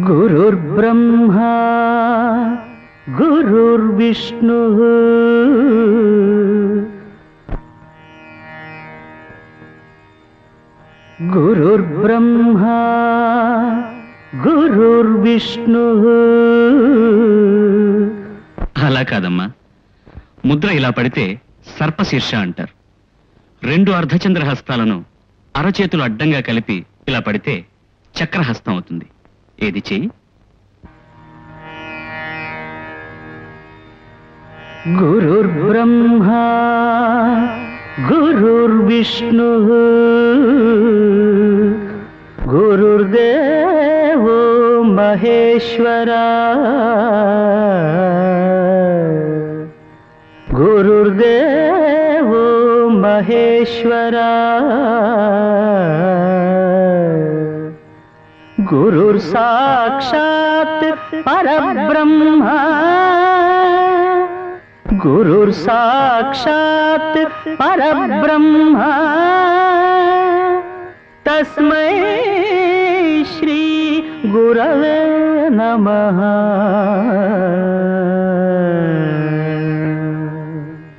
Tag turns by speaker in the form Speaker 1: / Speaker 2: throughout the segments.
Speaker 1: గురుర్బ్రహ్మా గురుర్విష్ణు గురుర్బ్రహ్మా గురుర్విష్ణు.
Speaker 2: అలా కాదమ్మా, ముద్ర ఇలా పడితే సర్పశీర్ష అంటారు. రెండు అర్ధచంద్ర హస్తాలను అరచేతులు అడ్డంగా కలిపి ఇలా పడితే చక్రహస్తం అవుతుంది. ఏది చెయ్యి.
Speaker 1: గురుర్బ్రహ్మా గురుర్విష్ణు గురుర్దేవో మహేశ్వరా గురుర్దేవో మహేశ్వరా గురుర్ సాక్షాత్ పరబ్రహ్మ గురుర్ సాక్షాత్ పరబ్రహ్మ తస్మై శ్రీ గురవే నమః.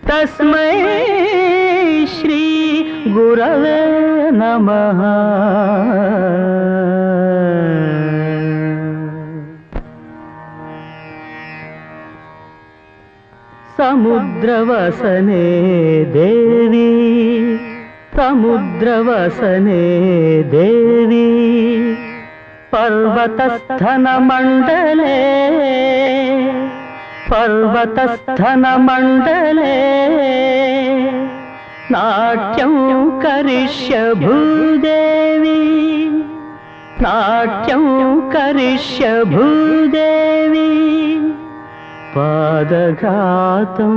Speaker 1: తస్మై శ్రీ గురవే నమః. సముద్రవసనే దేవి సముద్రవసనే దేవి పర్వతస్థన మండలే పర్వతస్థన మండలే నాట్యం కరిష్య భూదేవి నాట్యం కరిష్య భూదేవి పాదఘాతం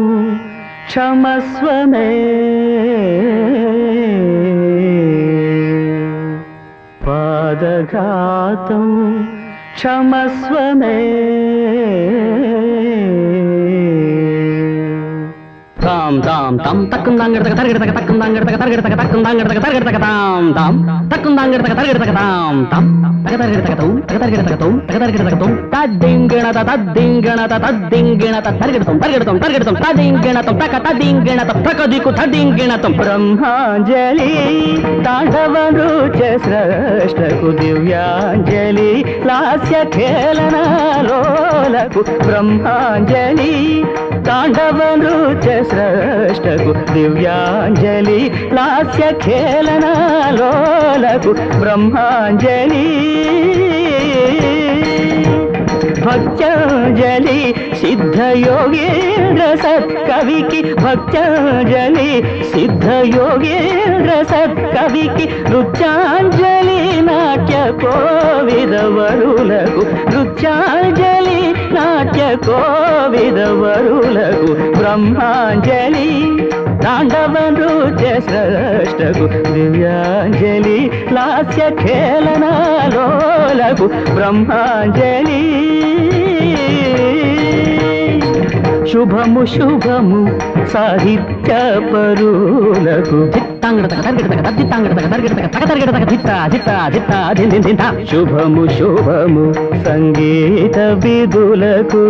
Speaker 1: క్షమస్వ మే పాదఘాతం క్షమస్వ మే. తాం తాం తం తక్కుం దాంగడతక తరగడతక తక్కుం దాంగడతక తరగడతక తక్కుం దాంగడతక తరగడతక తాం తాం తక్కుం దాంగడతక తరగడతక తాం తాం తగతరగడతకతం తగతరగడతకతం తగతరగడతకతం తద్దింగణత తద్దింగణత తద్దింగణత తరగడతం తరగడతం తరగడతం తదింగణతం తక తదింగణతం తకదికు తదింగణతం. బ్రహ్మాంజలి తాండవ నృత్య స్రష్టకు దివ్యాంజలి లాస్య ఖేళనలోలకు బ్రహ్మాంజలి తాండవ నృత్య స్రష్టకు దివ్యాంజలి లాస్య ఖేళనలోలకు బ్రహ్మాంజలి. భక్త్యాంజలి సిద్ధయోగేంద్ర సత్కవికి భక్త్యాంజలి సిద్ధయోగేంద్ర సత్కవికి నృత్యాంజలి నాట్య కోవిదవరులకు నృత్యాంజలి నాట్య కోవిదవరులకు బ్రహ్మాంజలి తాండవ నృత్య స్రష్టకు దివ్యాంజలి లాస్య ఖేళనలోలకు బ్రహ్మాంజలి. శుభము శుభము సాహిత్య పరులకు శుభము శుభము సంగీత విధులకు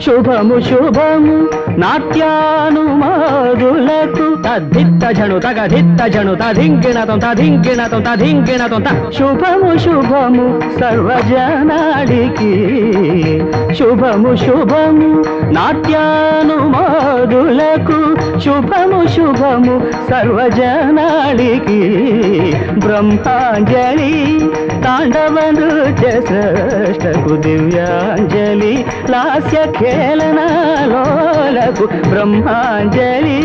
Speaker 1: శుభము శుభము నాట్యానుమాదులకు తద్దిత్త జను తగ దిత్త జను తధింగిణతం తధింగిణతం తధింగిణతం. శుభము శుభము సర్వజనాడికి శుభము శుభము నాట్యానుమాదులకు శుభము శుభము సర్వజనాడికి బ్రహ్మాంజలి తాండవ నృత్య స్రష్టకు దివ్యాంజలి లాస్య ఖేళనలోలకు బ్రహ్మాంజలి.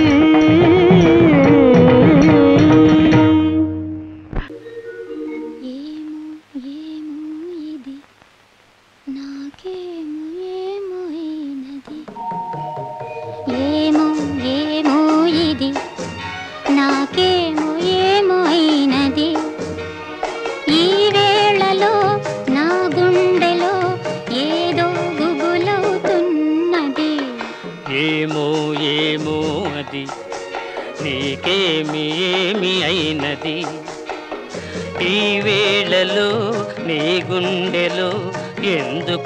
Speaker 3: ఈ వేళలో నీ గుండెలో ఎందుకు